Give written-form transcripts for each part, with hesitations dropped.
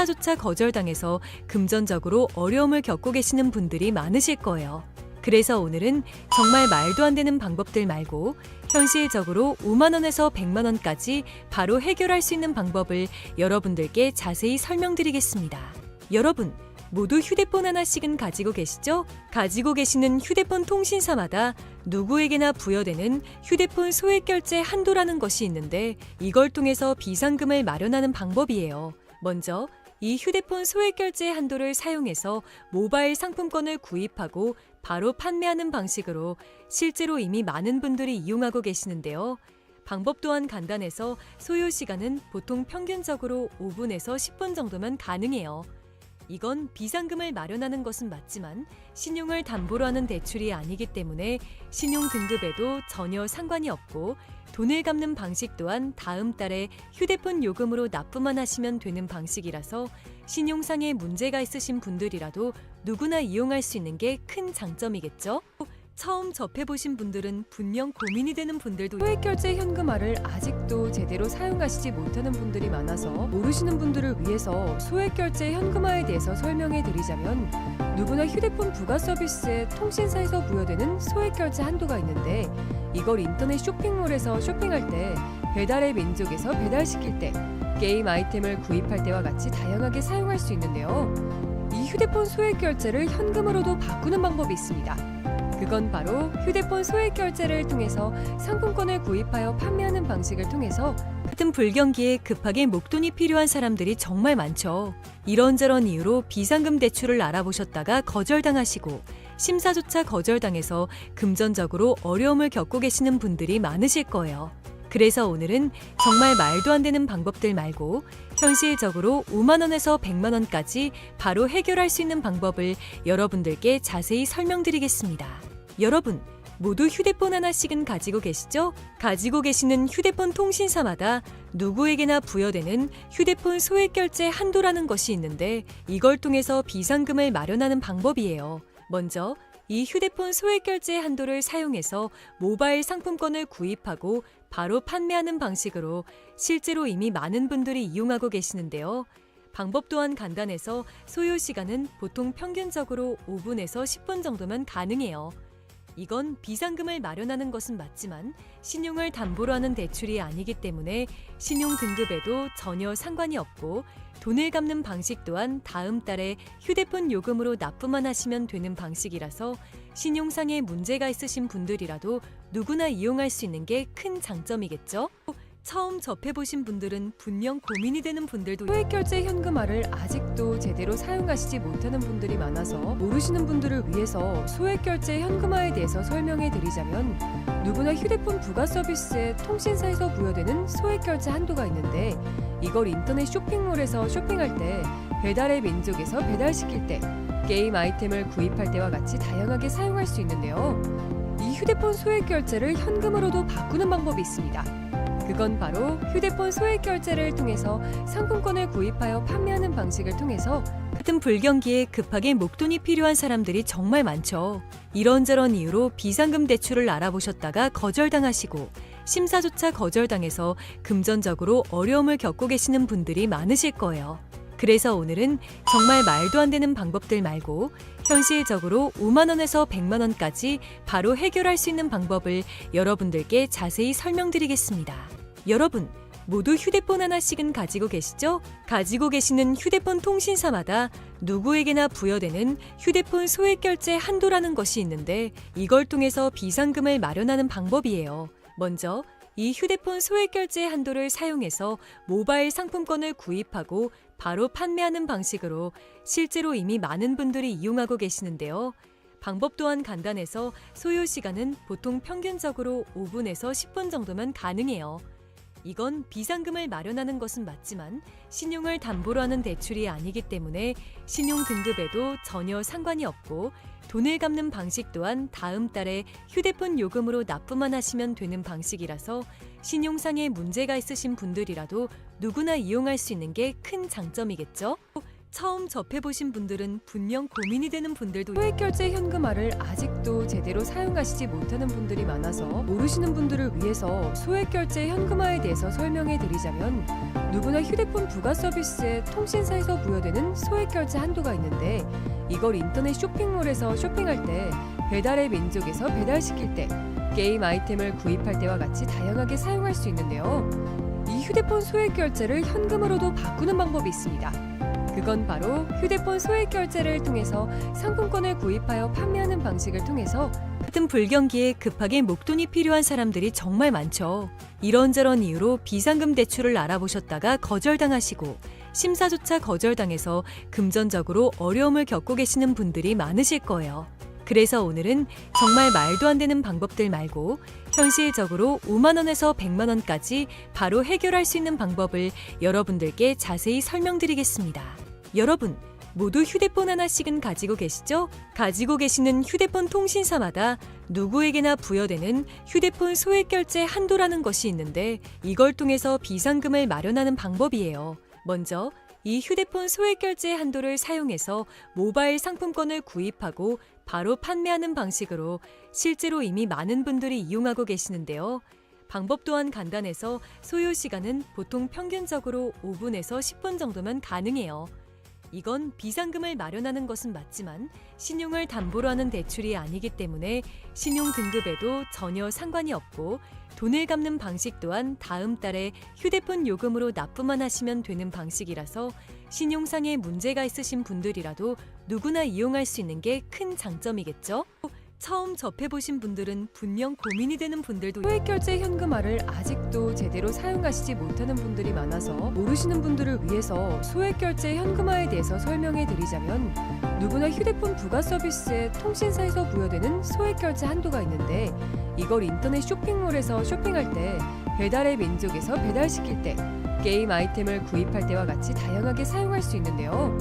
심사조차 거절당해서 금전적으로 어려움을 겪고 계시는 분들이 많으실 거예요. 그래서 오늘은 정말 말도 안 되는 방법들 말고 현실적으로 5만 원에서 100만 원까지 바로 해결할 수 있는 방법을 여러분들께 자세히 설명드리겠습니다. 여러분, 모두 휴대폰 하나씩은 가지고 계시죠? 가지고 계시는 휴대폰 통신사마다 누구에게나 부여되는 휴대폰 소액결제 한도라는 것이 있는데 이걸 통해서 비상금을 마련하는 방법이에요. 먼저 이 휴대폰 소액결제 한도를 사용해서 모바일 상품권을 구입하고 바로 판매하는 방식으로 실제로 이미 많은 분들이 이용하고 계시는데요. 방법 또한 간단해서 소요 시간은 보통 평균적으로 5분에서 10분 정도면 가능해요. 이건 비상금을 마련하는 것은 맞지만 신용을 담보로 하는 대출이 아니기 때문에 신용 등급에도 전혀 상관이 없고 돈을 갚는 방식 또한 다음 달에 휴대폰 요금으로 납부만 하시면 되는 방식이라서 신용상의 문제가 있으신 분들이라도 누구나 이용할 수 있는 게 큰 장점이겠죠? 처음 접해보신 분들은 분명 고민이 되는 분들도 소액결제 현금화를 아직도 제대로 사용하시지 못하는 분들이 많아서 모르시는 분들을 위해서 소액결제 현금화에 대해서 설명해 드리자면 누구나 휴대폰 부가 서비스에 통신사에서 부여되는 소액결제 한도가 있는데 이걸 인터넷 쇼핑몰에서 쇼핑할 때 배달의 민족에서 배달시킬 때 게임 아이템을 구입할 때와 같이 다양하게 사용할 수 있는데요. 이 휴대폰 소액결제를 현금으로도 바꾸는 방법이 있습니다. 그건 바로 휴대폰 소액결제를 통해서 상품권을 구입하여 판매하는 방식을 통해서 같은 불경기에 급하게 목돈이 필요한 사람들이 정말 많죠. 이런저런 이유로 비상금 대출을 알아보셨다가 거절당하시고 심사조차 거절당해서 금전적으로 어려움을 겪고 계시는 분들이 많으실 거예요. 그래서 오늘은 정말 말도 안 되는 방법들 말고 현실적으로 5만 원에서 100만 원까지 바로 해결할 수 있는 방법을 여러분들께 자세히 설명드리겠습니다. 여러분, 모두 휴대폰 하나씩은 가지고 계시죠? 가지고 계시는 휴대폰 통신사마다 누구에게나 부여되는 휴대폰 소액결제 한도라는 것이 있는데 이걸 통해서 비상금을 마련하는 방법이에요. 먼저 이 휴대폰 소액결제 한도를 사용해서 모바일 상품권을 구입하고 바로 판매하는 방식으로 실제로 이미 많은 분들이 이용하고 계시는데요. 방법 또한 간단해서 소요 시간은 보통 평균적으로 5분에서 10분 정도면 가능해요. 이건 비상금을 마련하는 것은 맞지만 신용을 담보로 하는 대출이 아니기 때문에 신용 등급에도 전혀 상관이 없고 돈을 갚는 방식 또한 다음 달에 휴대폰 요금으로 납부만 하시면 되는 방식이라서 신용상의 문제가 있으신 분들이라도 누구나 이용할 수 있는 게 큰 장점이겠죠? 처음 접해보신 분들은 분명 고민이 되는 분들도 소액결제 현금화를 아직도 제대로 사용하시지 못하는 분들이 많아서 모르시는 분들을 위해서 소액결제 현금화에 대해서 설명해 드리자면 누구나 휴대폰 부가 서비스에 통신사에서 부여되는 소액결제 한도가 있는데 이걸 인터넷 쇼핑몰에서 쇼핑할 때 배달의 민족에서 배달시킬 때 게임 아이템을 구입할 때와 같이 다양하게 사용할 수 있는데요. 이 휴대폰 소액결제를 현금으로도 바꾸는 방법이 있습니다. 그건 바로 휴대폰 소액결제를 통해서 상품권을 구입하여 판매하는 방식을 통해서 같은 불경기에 급하게 목돈이 필요한 사람들이 정말 많죠. 이런저런 이유로 비상금 대출을 알아보셨다가 거절당하시고 심사조차 거절당해서 금전적으로 어려움을 겪고 계시는 분들이 많으실 거예요. 그래서 오늘은 정말 말도 안 되는 방법들 말고 현실적으로 5만 원에서 100만 원까지 바로 해결할 수 있는 방법을 여러분들께 자세히 설명드리겠습니다. 여러분, 모두 휴대폰 하나씩은 가지고 계시죠? 가지고 계시는 휴대폰 통신사마다 누구에게나 부여되는 휴대폰 소액결제 한도라는 것이 있는데 이걸 통해서 비상금을 마련하는 방법이에요. 먼저 이 휴대폰 소액결제 한도를 사용해서 모바일 상품권을 구입하고 바로 판매하는 방식으로 실제로 이미 많은 분들이 이용하고 계시는데요. 방법 또한 간단해서 소요 시간은 보통 평균적으로 5분에서 10분 정도면 가능해요. 이건 비상금을 마련하는 것은 맞지만 신용을 담보로 하는 대출이 아니기 때문에 신용 등급에도 전혀 상관이 없고 돈을 갚는 방식 또한 다음 달에 휴대폰 요금으로 납부만 하시면 되는 방식이라서 신용상의 문제가 있으신 분들이라도 누구나 이용할 수 있는 게 큰 장점이겠죠? 처음 접해보신 분들은 분명 고민이 되는 분들도 소액결제 현금화를 아직도 제대로 사용하시지 못하는 분들이 많아서 모르시는 분들을 위해서 소액결제 현금화에 대해서 설명해 드리자면, 누구나 휴대폰 부가 서비스에 통신사에서 부여되는 소액결제 한도가 있는데, 이걸 인터넷 쇼핑몰에서 쇼핑할 때, 배달의 민족에서 배달시킬 때, 게임 아이템을 구입할 때와 같이 다양하게 사용할 수 있는데요. 이 휴대폰 소액결제를 현금으로도 바꾸는 방법이 있습니다. 그건 바로 휴대폰 소액결제를 통해서 상품권을 구입하여 판매하는 방식을 통해서, 같은 불경기에 급하게 목돈이 필요한 사람들이 정말 많죠. 이런저런 이유로 비상금 대출을 알아보셨다가 거절당하시고, 심사조차 거절당해서 금전적으로 어려움을 겪고 계시는 분들이 많으실 거예요. 그래서 오늘은 정말 말도 안 되는 방법들 말고 현실적으로 5만 원에서 100만 원까지 바로 해결할 수 있는 방법을 여러분들께 자세히 설명드리겠습니다. 여러분, 모두 휴대폰 하나씩은 가지고 계시죠? 가지고 계시는 휴대폰 통신사마다 누구에게나 부여되는 휴대폰 소액결제 한도라는 것이 있는데, 이걸 통해서 비상금을 마련하는 방법이에요. 먼저 이 휴대폰 소액결제 한도를 사용해서 모바일 상품권을 구입하고 바로 판매하는 방식으로 실제로 이미 많은 분들이 이용하고 계시는데요. 방법 또한 간단해서 소요 시간은 보통 평균적으로 5분에서 10분 정도면 가능해요. 이건 비상금을 마련하는 것은 맞지만 신용을 담보로 하는 대출이 아니기 때문에 신용 등급에도 전혀 상관이 없고, 돈을 갚는 방식 또한 다음 달에 휴대폰 요금으로 납부만 하시면 되는 방식이라서 신용상의 문제가 있으신 분들이라도 누구나 이용할 수 있는 게 큰 장점이겠죠? 처음 접해보신 분들은 분명 고민이 되는 분들도 소액결제 현금화를 아직도 제대로 사용하시지 못하는 분들이 많아서 모르시는 분들을 위해서 소액결제 현금화에 대해서 설명해 드리자면, 누구나 휴대폰 부가 서비스에 통신사에서 부여되는 소액결제 한도가 있는데, 이걸 인터넷 쇼핑몰에서 쇼핑할 때, 배달의 민족에서 배달시킬 때, 게임 아이템을 구입할 때와 같이 다양하게 사용할 수 있는데요.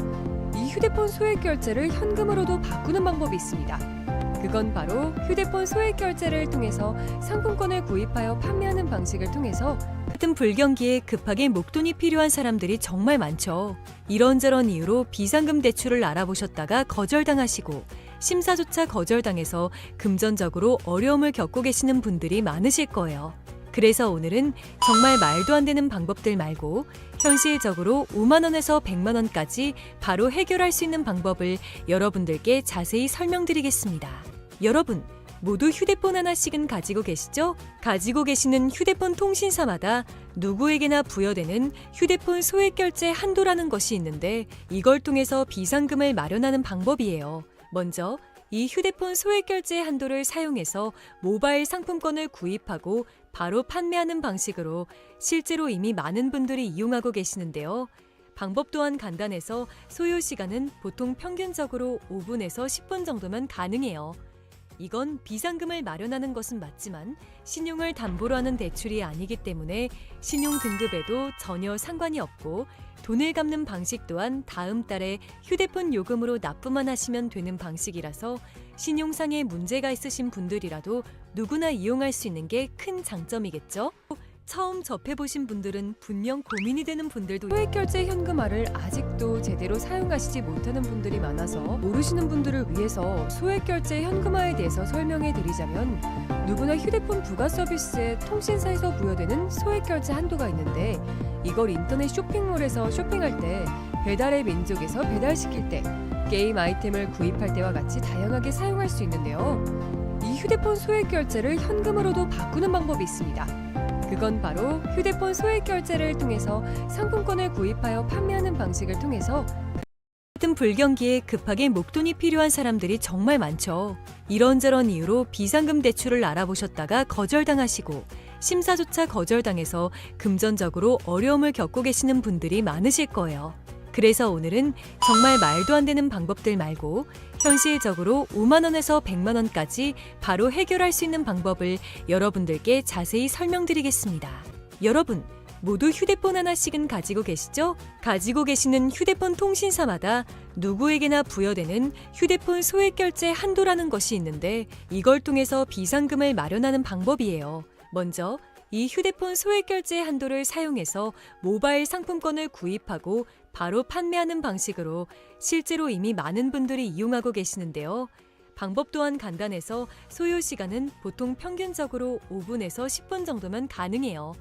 이 휴대폰 소액결제를 현금으로도 바꾸는 방법이 있습니다. 그건 바로 휴대폰 소액결제를 통해서 상품권을 구입하여 판매하는 방식을 통해서, 같은 불경기에 급하게 목돈이 필요한 사람들이 정말 많죠. 이런저런 이유로 비상금 대출을 알아보셨다가 거절당하시고, 심사조차 거절당해서 금전적으로 어려움을 겪고 계시는 분들이 많으실 거예요. 그래서 오늘은 정말 말도 안 되는 방법들 말고 현실적으로 5만 원에서 100만 원까지 바로 해결할 수 있는 방법을 여러분들께 자세히 설명드리겠습니다. 여러분, 모두 휴대폰 하나씩은 가지고 계시죠? 가지고 계시는 휴대폰 통신사마다 누구에게나 부여되는 휴대폰 소액결제 한도라는 것이 있는데, 이걸 통해서 비상금을 마련하는 방법이에요. 먼저 이 휴대폰 소액결제 한도를 사용해서 모바일 상품권을 구입하고 바로 판매하는 방식으로 실제로 이미 많은 분들이 이용하고 계시는데요. 방법 또한 간단해서 소요 시간은 보통 평균적으로 5분에서 10분 정도면 가능해요. 이건 비상금을 마련하는 것은 맞지만 신용을 담보로 하는 대출이 아니기 때문에 신용 등급에도 전혀 상관이 없고, 돈을 갚는 방식 또한 다음 달에 휴대폰 요금으로 납부만 하시면 되는 방식이라서 신용상의 문제가 있으신 분들이라도 누구나 이용할 수 있는 게 큰 장점이겠죠? 처음 접해보신 분들은 분명 고민이 되는 분들도 소액결제 현금화를 아직도 제대로 사용하시지 못하는 분들이 많아서 모르시는 분들을 위해서 소액결제 현금화에 대해서 설명해 드리자면, 누구나 휴대폰 부가 서비스에 통신사에서 부여되는 소액결제 한도가 있는데, 이걸 인터넷 쇼핑몰에서 쇼핑할 때, 배달의 민족에서 배달시킬 때, 게임 아이템을 구입할 때와 같이 다양하게 사용할 수 있는데요. 이 휴대폰 소액결제를 현금으로도 바꾸는 방법이 있습니다. 그건 바로 휴대폰 소액결제를 통해서 상품권을 구입하여 판매하는 방식을 통해서, 같은 불경기에 급하게 목돈이 필요한 사람들이 정말 많죠. 이런저런 이유로 비상금 대출을 알아보셨다가 거절당하시고, 심사조차 거절당해서 금전적으로 어려움을 겪고 계시는 분들이 많으실 거예요. 그래서 오늘은 정말 말도 안 되는 방법들 말고 현실적으로 5만 원에서 100만 원까지 바로 해결할 수 있는 방법을 여러분들께 자세히 설명드리겠습니다. 여러분, 모두 휴대폰 하나씩은 가지고 계시죠? 가지고 계시는 휴대폰 통신사마다 누구에게나 부여되는 휴대폰 소액결제 한도라는 것이 있는데, 이걸 통해서 비상금을 마련하는 방법이에요. 먼저 이 휴대폰 소액결제 한도를 사용해서 모바일 상품권을 구입하고 바로 판매하는 방식으로 실제로 이미 많은 분들이 이용하고 계시는데요. 방법 또한 간단해서 소요 시간은 보통 평균적으로 5분에서 10분 정도면 가능해요.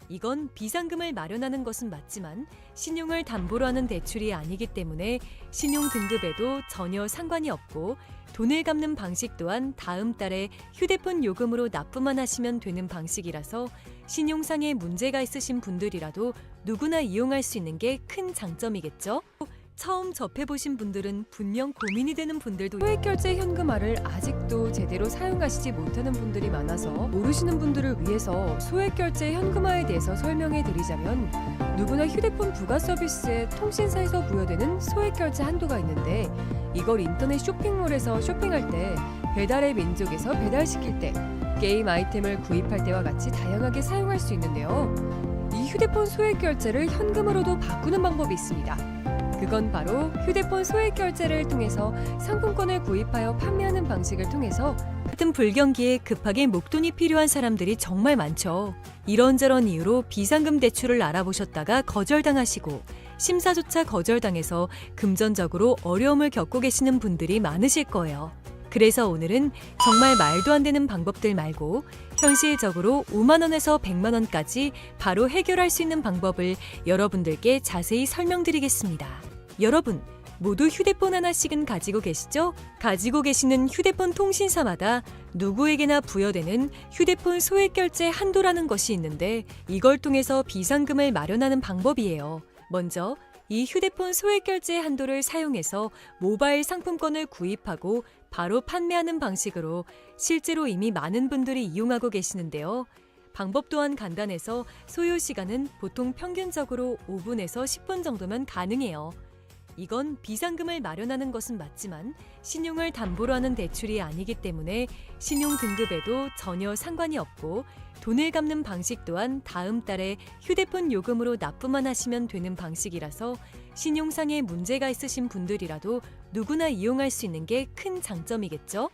이건 비상금을 마련하는 것은 맞지만 신용을 담보로 하는 대출이 아니기 때문에 신용 등급에도 전혀 상관이 없고, 돈을 갚는 방식 또한 다음 달에 휴대폰 요금으로 납부만 하시면 되는 방식이라서 신용상에 문제가 있으신 분들이라도 누구나 이용할 수 있는 게 큰 장점이겠죠? 처음 접해보신 분들은 분명 고민이 되는 분들도 소액결제 현금화를 아직도 제대로 사용하시지 못하는 분들이 많아서 모르시는 분들을 위해서 소액결제 현금화에 대해서 설명해 드리자면, 누구나 휴대폰 부가 서비스에 통신사에서 부여되는 소액결제 한도가 있는데, 이걸 인터넷 쇼핑몰에서 쇼핑할 때, 배달의 민족에서 배달시킬 때, 게임 아이템을 구입할 때와 같이 다양하게 사용할 수 있는데요. 이 휴대폰 소액결제를 현금으로도 바꾸는 방법이 있습니다. 그건 바로 휴대폰 소액결제를 통해서 상품권을 구입하여 판매하는 방식을 통해서 같은 불경기에 급하게 목돈이 필요한 사람들이 정말 많죠. 이런저런 이유로 비상금 대출을 알아보셨다가 거절당하시고 심사조차 거절당해서 금전적으로 어려움을 겪고 계시는 분들이 많으실 거예요. 그래서 오늘은 정말 말도 안 되는 방법들 말고 현실적으로 5만 원에서 100만 원까지 바로 해결할 수 있는 방법을 여러분들께 자세히 설명드리겠습니다. 여러분, 모두 휴대폰 하나씩은 가지고 계시죠? 가지고 계시는 휴대폰 통신사마다 누구에게나 부여되는 휴대폰 소액결제 한도라는 것이 있는데, 이걸 통해서 비상금을 마련하는 방법이에요. 먼저 이 휴대폰 소액결제 한도를 사용해서 모바일 상품권을 구입하고 바로 판매하는 방식으로 실제로 이미 많은 분들이 이용하고 계시는데요. 방법 또한 간단해서 소요 시간은 보통 평균적으로 5분에서 10분 정도면 가능해요. 이건 비상금을 마련하는 것은 맞지만 신용을 담보로 하는 대출이 아니기 때문에 신용 등급에도 전혀 상관이 없고, 돈을 갚는 방식 또한 다음 달에 휴대폰 요금으로 납부만 하시면 되는 방식이라서 신용상에 문제가 있으신 분들이라도 누구나 이용할 수 있는 게 큰 장점이겠죠?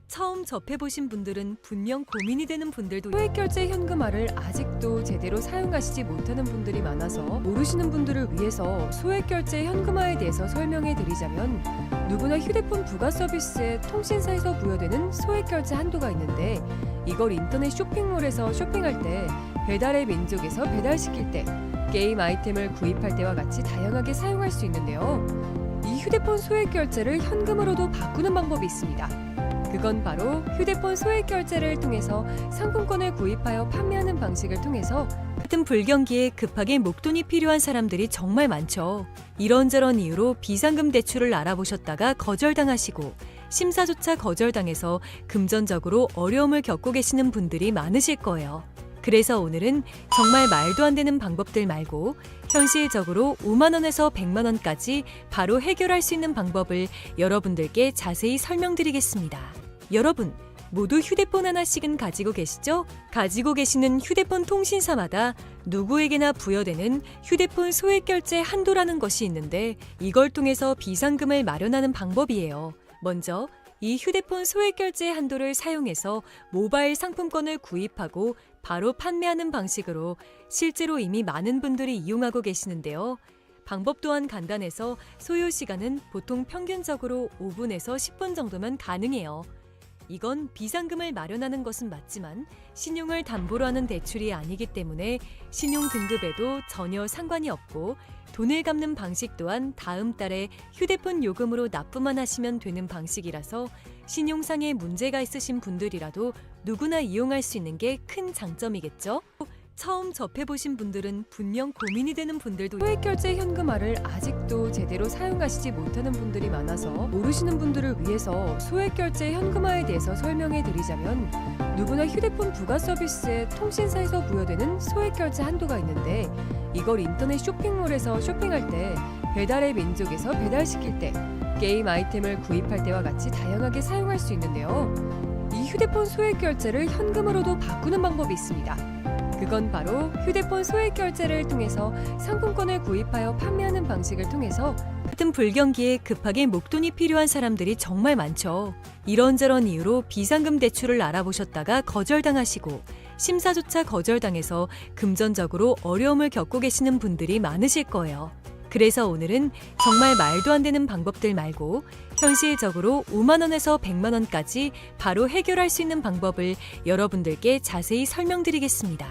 처음 접해보신 분들은 분명 고민이 되는 분들도 소액결제 현금화를 아직도 제대로 사용하시지 못하는 분들이 많아서 모르시는 분들을 위해서 소액결제 현금화에 대해서 설명해 드리자면, 누구나 휴대폰 부가 서비스에 통신사에서 부여되는 소액결제 한도가 있는데, 이걸 인터넷 쇼핑몰에서 쇼핑할 때, 배달의 민족에서 배달시킬 때, 게임 아이템을 구입할 때와 같이 다양하게 사용할 수 있는데요. 이 휴대폰 소액결제를 현금으로도 바꾸는 방법이 있습니다. 그건 바로 휴대폰 소액결제를 통해서 상품권을 구입하여 판매하는 방식을 통해서 같은 불경기에 급하게 목돈이 필요한 사람들이 정말 많죠. 이런저런 이유로 비상금 대출을 알아보셨다가 거절당하시고 심사조차 거절당해서 금전적으로 어려움을 겪고 계시는 분들이 많으실 거예요. 그래서 오늘은 정말 말도 안 되는 방법들 말고 현실적으로 5만 원에서 100만 원까지 바로 해결할 수 있는 방법을 여러분들께 자세히 설명드리겠습니다. 여러분, 모두 휴대폰 하나씩은 가지고 계시죠? 가지고 계시는 휴대폰 통신사마다 누구에게나 부여되는 휴대폰 소액결제 한도라는 것이 있는데, 이걸 통해서 비상금을 마련하는 방법이에요. 먼저 이 휴대폰 소액결제 한도를 사용해서 모바일 상품권을 구입하고 바로 판매하는 방식으로 실제로 이미 많은 분들이 이용하고 계시는데요. 방법 또한 간단해서 소요 시간은 보통 평균적으로 5분에서 10분 정도면 가능해요. 이건 비상금을 마련하는 것은 맞지만 신용을 담보로 하는 대출이 아니기 때문에 신용 등급에도 전혀 상관이 없고, 돈을 갚는 방식 또한 다음 달에 휴대폰 요금으로 납부만 하시면 되는 방식이라서 신용상에 문제가 있으신 분들이라도 누구나 이용할 수 있는 게 큰 장점이겠죠? 처음 접해보신 분들은 분명 고민이 되는 분들도 소액결제 현금화를 아직도 제대로 사용하시지 못하는 분들이 많아서 모르시는 분들을 위해서 소액결제 현금화에 대해서 설명해 드리자면, 누구나 휴대폰 부가 서비스에 통신사에서 부여되는 소액결제 한도가 있는데, 이걸 인터넷 쇼핑몰에서 쇼핑할 때, 배달의 민족에서 배달시킬 때, 게임 아이템을 구입할 때와 같이 다양하게 사용할 수 있는데요. 이 휴대폰 소액결제를 현금으로도 바꾸는 방법이 있습니다. 그건 바로 휴대폰 소액결제를 통해서 상품권을 구입하여 판매하는 방식을 통해서 같은 불경기에 급하게 목돈이 필요한 사람들이 정말 많죠. 이런저런 이유로 비상금 대출을 알아보셨다가 거절당하시고 심사조차 거절당해서 금전적으로 어려움을 겪고 계시는 분들이 많으실 거예요. 그래서 오늘은 정말 말도 안 되는 방법들 말고 현실적으로 5만 원에서 100만 원까지 바로 해결할 수 있는 방법을 여러분들께 자세히 설명드리겠습니다.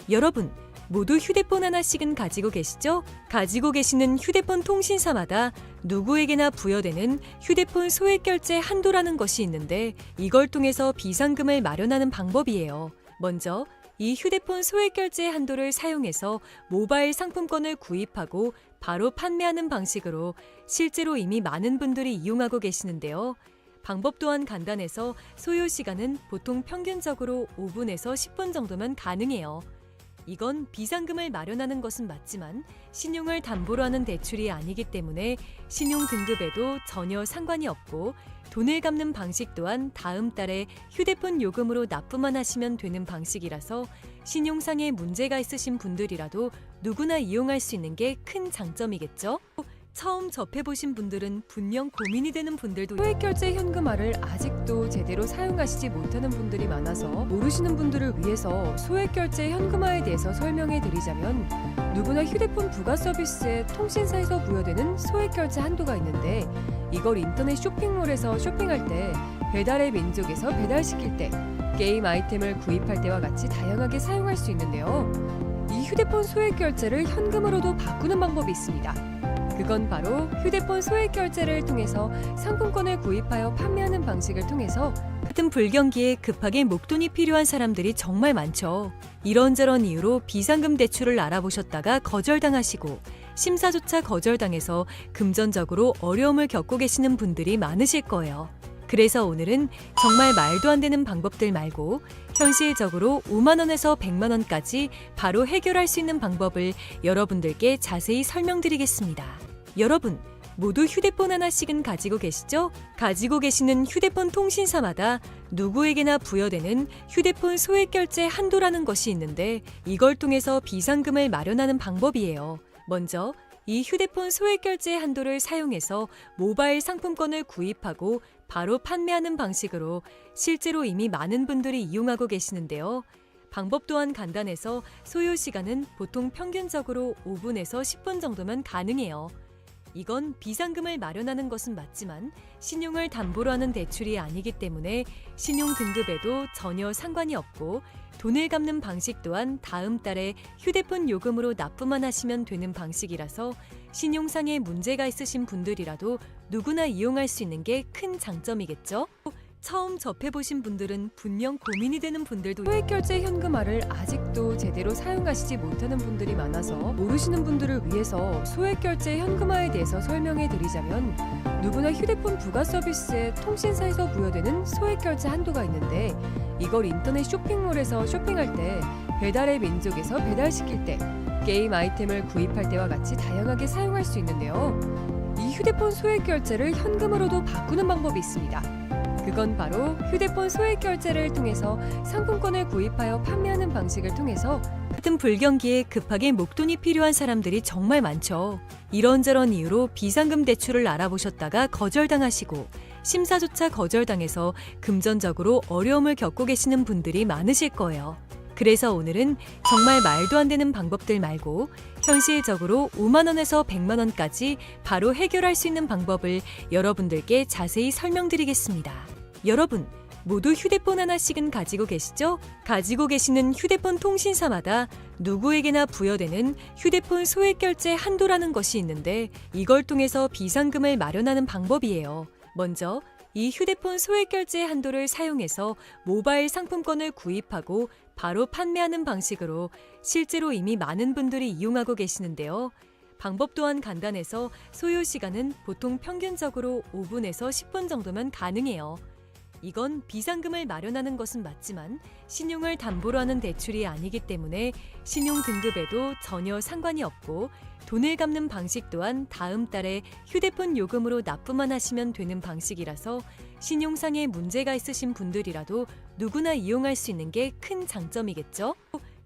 여러분, 모두 휴대폰 하나씩은 가지고 계시죠? 가지고 계시는 휴대폰 통신사마다 누구에게나 부여되는 휴대폰 소액결제 한도라는 것이 있는데 이걸 통해서 비상금을 마련하는 방법이에요. 먼저 이 휴대폰 소액결제 한도를 사용해서 모바일 상품권을 구입하고 바로 판매하는 방식으로 실제로 이미 많은 분들이 이용하고 계시는데요. 방법 또한 간단해서 소요 시간은 보통 평균적으로 5분에서 10분 정도면 가능해요. 이건 비상금을 마련하는 것은 맞지만 신용을 담보로 하는 대출이 아니기 때문에 신용 등급에도 전혀 상관이 없고 돈을 갚는 방식 또한 다음 달에 휴대폰 요금으로 납부만 하시면 되는 방식이라서 신용상에 문제가 있으신 분들이라도 누구나 이용할 수 있는 게 큰 장점이겠죠? 처음 접해보신 분들은 분명 고민이 되는 분들도 소액결제 현금화를 아직도 제대로 사용하시지 못하는 분들이 많아서 모르시는 분들을 위해서 소액결제 현금화에 대해서 설명해 드리자면 누구나 휴대폰 부가 서비스에 통신사에서 부여되는 소액결제 한도가 있는데 이걸 인터넷 쇼핑몰에서 쇼핑할 때 배달의 민족에서 배달시킬 때 게임 아이템을 구입할 때와 같이 다양하게 사용할 수 있는데요. 이 휴대폰 소액결제를 현금으로도 바꾸는 방법이 있습니다. 그건 바로 휴대폰 소액결제를 통해서 상품권을 구입하여 판매하는 방식을 통해서 같은 불경기에 급하게 목돈이 필요한 사람들이 정말 많죠. 이런저런 이유로 비상금 대출을 알아보셨다가 거절당하시고 심사조차 거절당해서 금전적으로 어려움을 겪고 계시는 분들이 많으실 거예요. 그래서 오늘은 정말 말도 안 되는 방법들 말고 현실적으로 5만 원에서 100만 원까지 바로 해결할 수 있는 방법을 여러분들께 자세히 설명드리겠습니다. 여러분, 모두 휴대폰 하나씩은 가지고 계시죠? 가지고 계시는 휴대폰 통신사마다 누구에게나 부여되는 휴대폰 소액결제 한도라는 것이 있는데 이걸 통해서 비상금을 마련하는 방법이에요. 먼저 이 휴대폰 소액결제 한도를 사용해서 모바일 상품권을 구입하고 바로 판매하는 방식으로 실제로 이미 많은 분들이 이용하고 계시는데요. 방법 또한 간단해서 소요 시간은 보통 평균적으로 5분에서 10분 정도면 가능해요. 이건 비상금을 마련하는 것은 맞지만 신용을 담보로 하는 대출이 아니기 때문에 신용 등급에도 전혀 상관이 없고 돈을 갚는 방식 또한 다음 달에 휴대폰 요금으로 납부만 하시면 되는 방식이라서 신용상에 문제가 있으신 분들이라도 누구나 이용할 수 있는 게 큰 장점이겠죠? 처음 접해보신 분들은 분명 고민이 되는 분들도 소액결제 현금화를 아직도 제대로 사용하시지 못하는 분들이 많아서 모르시는 분들을 위해서 소액결제 현금화에 대해서 설명해 드리자면 누구나 휴대폰 부가 서비스에 통신사에서 부여되는 소액결제 한도가 있는데 이걸 인터넷 쇼핑몰에서 쇼핑할 때 배달의 민족에서 배달시킬 때 게임 아이템을 구입할 때와 같이 다양하게 사용할 수 있는데요. 이 휴대폰 소액결제를 현금으로도 바꾸는 방법이 있습니다. 그건 바로 휴대폰 소액결제를 통해서 상품권을 구입하여 판매하는 방식을 통해서 같은 불경기에 급하게 목돈이 필요한 사람들이 정말 많죠. 이런저런 이유로 비상금 대출을 알아보셨다가 거절당하시고 심사조차 거절당해서 금전적으로 어려움을 겪고 계시는 분들이 많으실 거예요. 그래서 오늘은 정말 말도 안 되는 방법들 말고 현실적으로 5만 원에서 100만 원까지 바로 해결할 수 있는 방법을 여러분들께 자세히 설명드리겠습니다. 여러분, 모두 휴대폰 하나씩은 가지고 계시죠? 가지고 계시는 휴대폰 통신사마다 누구에게나 부여되는 휴대폰 소액결제 한도라는 것이 있는데 이걸 통해서 비상금을 마련하는 방법이에요. 먼저 이 휴대폰 소액결제 한도를 사용해서 모바일 상품권을 구입하고 바로 판매하는 방식으로 실제로 이미 많은 분들이 이용하고 계시는데요. 방법 또한 간단해서 소요 시간은 보통 평균적으로 5분에서 10분 정도면 가능해요. 이건 비상금을 마련하는 것은 맞지만 신용을 담보로 하는 대출이 아니기 때문에 신용 등급에도 전혀 상관이 없고 돈을 갚는 방식 또한 다음 달에 휴대폰 요금으로 납부만 하시면 되는 방식이라서 신용상에 문제가 있으신 분들이라도 누구나 이용할 수 있는 게 큰 장점이겠죠?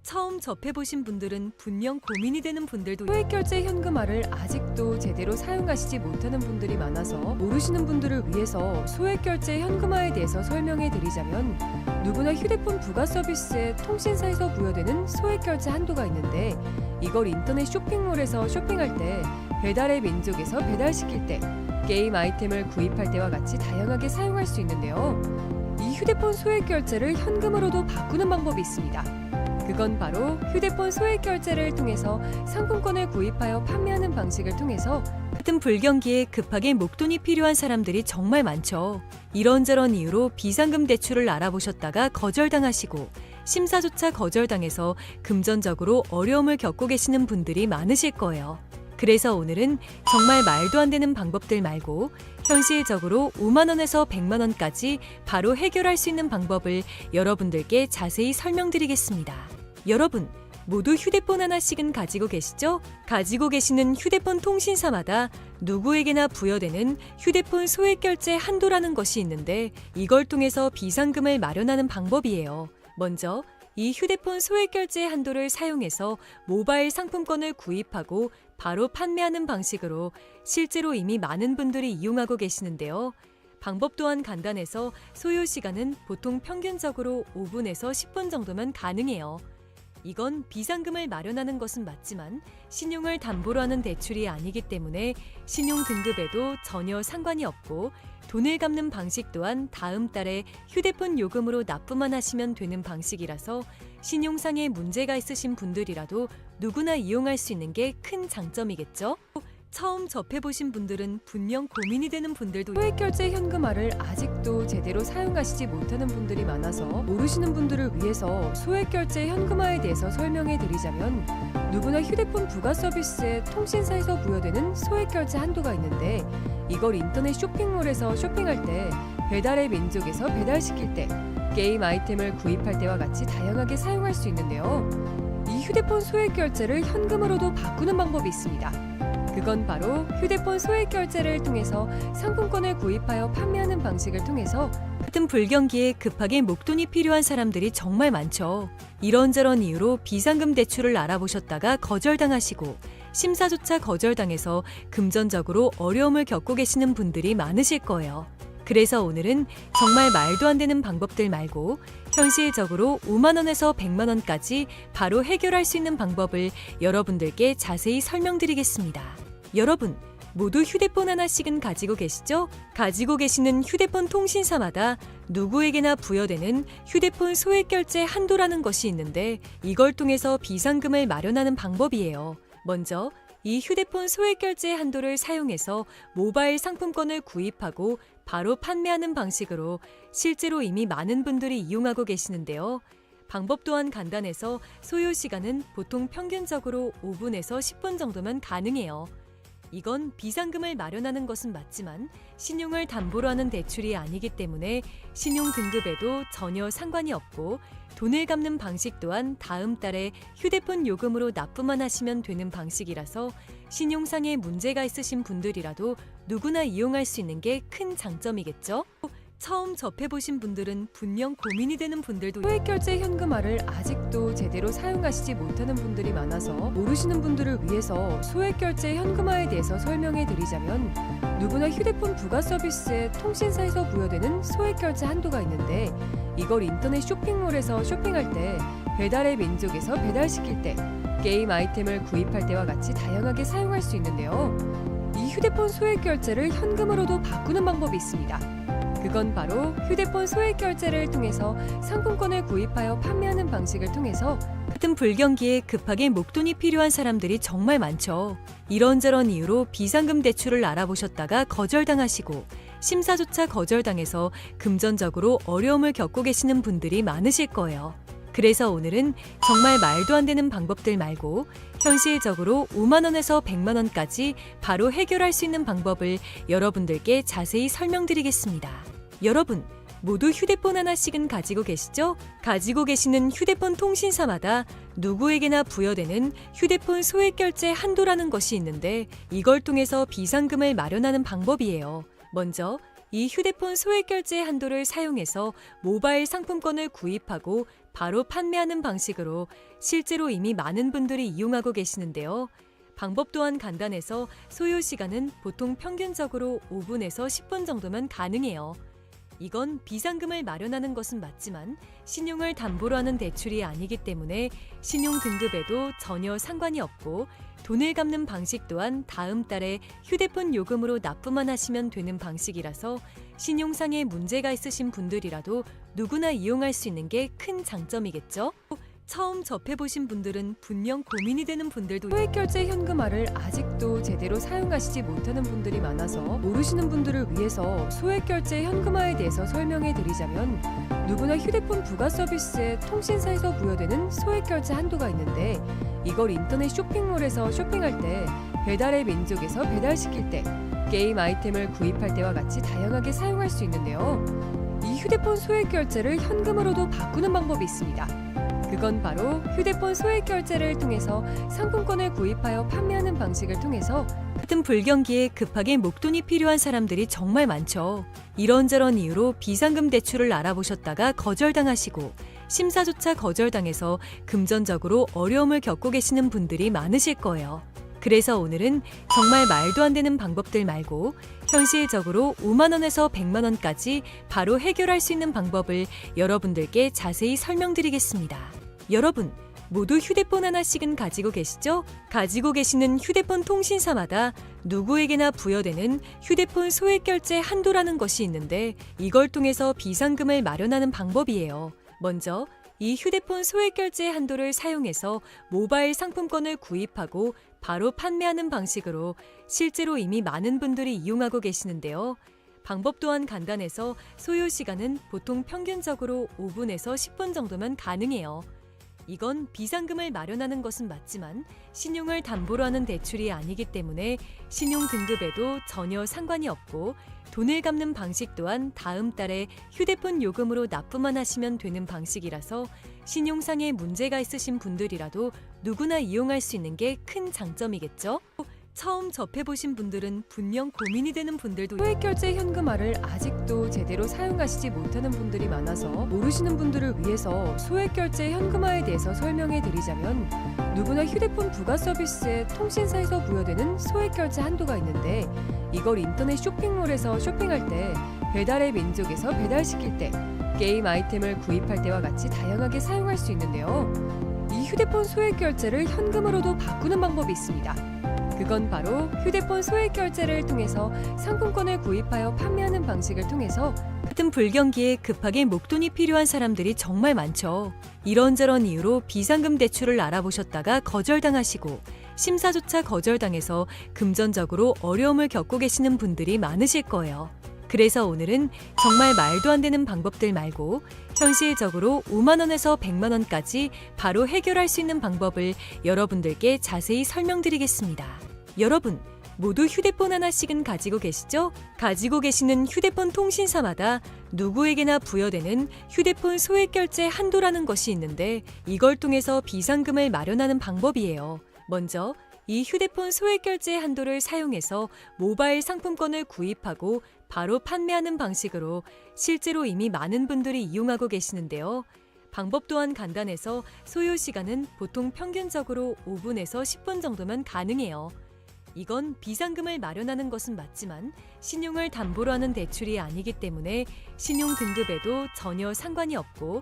처음 접해보신 분들은 분명 고민이 되는 분들도 소액결제 현금화를 아직도 제대로 사용하시지 못하는 분들이 많아서 모르시는 분들을 위해서 소액결제 현금화에 대해서 설명해 드리자면 누구나 휴대폰 부가 서비스에 통신사에서 부여되는 소액결제 한도가 있는데 이걸 인터넷 쇼핑몰에서 쇼핑할 때 배달의 민족에서 배달시킬 때, 게임 아이템을 구입할 때와 같이 다양하게 사용할 수 있는데요. 이 휴대폰 소액 결제를 현금으로도 바꾸는 방법이 있습니다. 그건 바로 휴대폰 소액 결제를 통해서 상품권을 구입하여 판매하는 방식을 통해서 같은 불경기에 급하게 목돈이 필요한 사람들이 정말 많죠. 이런저런 이유로 비상금 대출을 알아보셨다가 거절당하시고 심사조차 거절당해서 금전적으로 어려움을 겪고 계시는 분들이 많으실 거예요. 그래서 오늘은 정말 말도 안 되는 방법들 말고 현실적으로 5만 원에서 100만 원까지 바로 해결할 수 있는 방법을 여러분들께 자세히 설명드리겠습니다. 여러분, 모두 휴대폰 하나씩은 가지고 계시죠? 가지고 계시는 휴대폰 통신사마다 누구에게나 부여되는 휴대폰 소액 결제 한도라는 것이 있는데 이걸 통해서 비상금을 마련하는 방법이에요. 먼저 이 휴대폰 소액 결제 한도를 사용해서 모바일 상품권을 구입하고 바로 판매하는 방식으로 실제로 이미 많은 분들이 이용하고 계시는데요. 방법 또한 간단해서 소요 시간은 보통 평균적으로 5분에서 10분 정도면 가능해요. 이건 비상금을 마련하는 것은 맞지만 신용을 담보로 하는 대출이 아니기 때문에 신용 등급에도 전혀 상관이 없고 돈을 갚는 방식 또한 다음 달에 휴대폰 요금으로 납부만 하시면 되는 방식이라서 신용상의 문제가 있으신 분들이라도 누구나 이용할 수 있는 게 큰 장점이겠죠? 처음 접해보신 분들은 분명 고민이 되는 분들도 소액 결제 현금화를 아직도 제대로 사용하시지 못하는 분들이 많아서 모르시는 분들을 위해서 소액 결제 현금화에 대해서 설명해 드리자면 누구나 휴대폰 부가 서비스에 통신사에서 부여되는 소액 결제 한도가 있는데 이걸 인터넷 쇼핑몰에서 쇼핑할 때, 배달의 민족에서 배달시킬 때, 게임 아이템을 구입할 때와 같이 다양하게 사용할 수 있는데요. 이 휴대폰 소액 결제를 현금으로도 바꾸는 방법이 있습니다. 그건 바로 휴대폰 소액 결제를 통해서 상품권을 구입하여 판매하는 방식을 통해서 같은 불경기에 급하게 목돈이 필요한 사람들이 정말 많죠. 이런저런 이유로 비상금 대출을 알아보셨다가 거절당하시고 심사조차 거절당해서 금전적으로 어려움을 겪고 계시는 분들이 많으실 거예요. 그래서 오늘은 정말 말도 안 되는 방법들 말고 현실적으로 5만 원에서 100만 원까지 바로 해결할 수 있는 방법을 여러분들께 자세히 설명드리겠습니다. 여러분, 모두 휴대폰 하나씩은 가지고 계시죠? 가지고 계시는 휴대폰 통신사마다 누구에게나 부여되는 휴대폰 소액 결제 한도라는 것이 있는데 이걸 통해서 비상금을 마련하는 방법이에요. 먼저 이 휴대폰 소액 결제 한도를 사용해서 모바일 상품권을 구입하고 바로 판매하는 방식으로 실제로 이미 많은 분들이 이용하고 계시는데요. 방법 또한 간단해서 소요 시간은 보통 평균적으로 5분에서 10분 정도면 가능해요. 이건 비상금을 마련하는 것은 맞지만 신용을 담보로 하는 대출이 아니기 때문에 신용 등급에도 전혀 상관이 없고 돈을 갚는 방식 또한 다음 달에 휴대폰 요금으로 납부만 하시면 되는 방식이라서 신용상의 문제가 있으신 분들이라도 누구나 이용할 수 있는 게 큰 장점이겠죠? 처음 접해보신 분들은 분명 고민이 되는 분들도 소액 결제 현금화를 아직도 제대로 사용하시지 못하는 분들이 많아서 모르시는 분들을 위해서 소액 결제 현금화에 대해서 설명해 드리자면 누구나 휴대폰 부가 서비스에 통신사에서 부여되는 소액 결제 한도가 있는데 이걸 인터넷 쇼핑몰에서 쇼핑할 때, 배달의 민족에서 배달시킬 때, 게임 아이템을 구입할 때와 같이 다양하게 사용할 수 있는데요. 이 휴대폰 소액 결제를 현금으로도 바꾸는 방법이 있습니다. 그건 바로 휴대폰 소액 결제를 통해서 상품권을 구입하여 판매하는 방식을 통해서 같은 불경기에 급하게 목돈이 필요한 사람들이 정말 많죠. 이런저런 이유로 비상금 대출을 알아보셨다가 거절당하시고 심사조차 거절당해서 금전적으로 어려움을 겪고 계시는 분들이 많으실 거예요. 그래서 오늘은 정말 말도 안 되는 방법들 말고 현실적으로 5만 원에서 100만 원까지 바로 해결할 수 있는 방법을 여러분들께 자세히 설명드리겠습니다. 여러분, 모두 휴대폰 하나씩은 가지고 계시죠? 가지고 계시는 휴대폰 통신사마다 누구에게나 부여되는 휴대폰 소액 결제 한도라는 것이 있는데 이걸 통해서 비상금을 마련하는 방법이에요. 먼저 이 휴대폰 소액 결제 한도를 사용해서 모바일 상품권을 구입하고 바로 판매하는 방식으로 실제로 이미 많은 분들이 이용하고 계시는데요. 방법 또한 간단해서 소요 시간은 보통 평균적으로 5분에서 10분 정도면 가능해요. 이건 비상금을 마련하는 것은 맞지만 신용을 담보로 하는 대출이 아니기 때문에 신용 등급에도 전혀 상관이 없고 돈을 갚는 방식 또한 다음 달에 휴대폰 요금으로 납부만 하시면 되는 방식이라서 신용상에 문제가 있으신 분들이라도 누구나 이용할 수 있는 게 큰 장점이겠죠? 처음 접해보신 분들은 분명 고민이 되는 분들도 소액결제 현금화를 아직도 제대로 사용하시지 못하는 분들이 많아서 모르시는 분들을 위해서 소액결제 현금화에 대해서 설명해 드리자면 누구나 휴대폰 부가 서비스에 통신사에서 부여되는 소액결제 한도가 있는데 이걸 인터넷 쇼핑몰에서 쇼핑할 때 배달의 민족에서 배달시킬 때 게임 아이템을 구입할 때와 같이 다양하게 사용할 수 있는데요. 이 휴대폰 소액결제를 현금으로도 바꾸는 방법이 있습니다. 그건 바로 휴대폰 소액결제를 통해서 상품권을 구입하여 판매하는 방식을 통해서 같은 불경기에 급하게 목돈이 필요한 사람들이 정말 많죠. 이런저런 이유로 비상금 대출을 알아보셨다가 거절당하시고 심사조차 거절당해서 금전적으로 어려움을 겪고 계시는 분들이 많으실 거예요. 그래서 오늘은 정말 말도 안 되는 방법들 말고 현실적으로 5만 원에서 100만 원까지 바로 해결할 수 있는 방법을 여러분들께 자세히 설명드리겠습니다. 여러분, 모두 휴대폰 하나씩은 가지고 계시죠? 가지고 계시는 휴대폰 통신사마다 누구에게나 부여되는 휴대폰 소액결제 한도라는 것이 있는데 이걸 통해서 비상금을 마련하는 방법이에요. 먼저 이 휴대폰 소액결제 한도를 사용해서 모바일 상품권을 구입하고 바로 판매하는 방식으로 실제로 이미 많은 분들이 이용하고 계시는데요. 방법 또한 간단해서 소요 시간은 보통 평균적으로 5분에서 10분 정도면 가능해요. 이건 비상금을 마련하는 것은 맞지만 신용을 담보로 하는 대출이 아니기 때문에 신용 등급에도 전혀 상관이 없고 돈을 갚는 방식 또한 다음 달에 휴대폰 요금으로 납부만 하시면 되는 방식이라서 신용상에 문제가 있으신 분들이라도 누구나 이용할 수 있는 게 큰 장점이겠죠? 처음 접해보신 분들은 분명 고민이 되는 분들도 소액결제 현금화를 아직도 제대로 사용하시지 못하는 분들이 많아서 모르시는 분들을 위해서 소액결제 현금화에 대해서 설명해 드리자면 누구나 휴대폰 부가 서비스에 통신사에서 부여되는 소액결제 한도가 있는데 이걸 인터넷 쇼핑몰에서 쇼핑할 때 배달의 민족에서 배달시킬 때 게임 아이템을 구입할 때와 같이 다양하게 사용할 수 있는데요. 이 휴대폰 소액결제를 현금으로도 바꾸는 방법이 있습니다. 그건 바로 휴대폰 소액결제를 통해서 상품권을 구입하여 판매하는 방식을 통해서 같은 불경기에 급하게 목돈이 필요한 사람들이 정말 많죠. 이런저런 이유로 비상금 대출을 알아보셨다가 거절당하시고 심사조차 거절당해서 금전적으로 어려움을 겪고 계시는 분들이 많으실 거예요. 그래서 오늘은 정말 말도 안 되는 방법들 말고 현실적으로 5만 원에서 100만 원까지 바로 해결할 수 있는 방법을 여러분들께 자세히 설명드리겠습니다. 여러분, 모두 휴대폰 하나씩은 가지고 계시죠? 가지고 계시는 휴대폰 통신사마다 누구에게나 부여되는 휴대폰 소액결제 한도라는 것이 있는데 이걸 통해서 비상금을 마련하는 방법이에요. 먼저 이 휴대폰 소액결제 한도를 사용해서 모바일 상품권을 구입하고 바로 판매하는 방식으로 실제로 이미 많은 분들이 이용하고 계시는데요. 방법 또한 간단해서 소요 시간은 보통 평균적으로 5분에서 10분 정도면 가능해요. 이건 비상금을 마련하는 것은 맞지만 신용을 담보로 하는 대출이 아니기 때문에 신용 등급에도 전혀 상관이 없고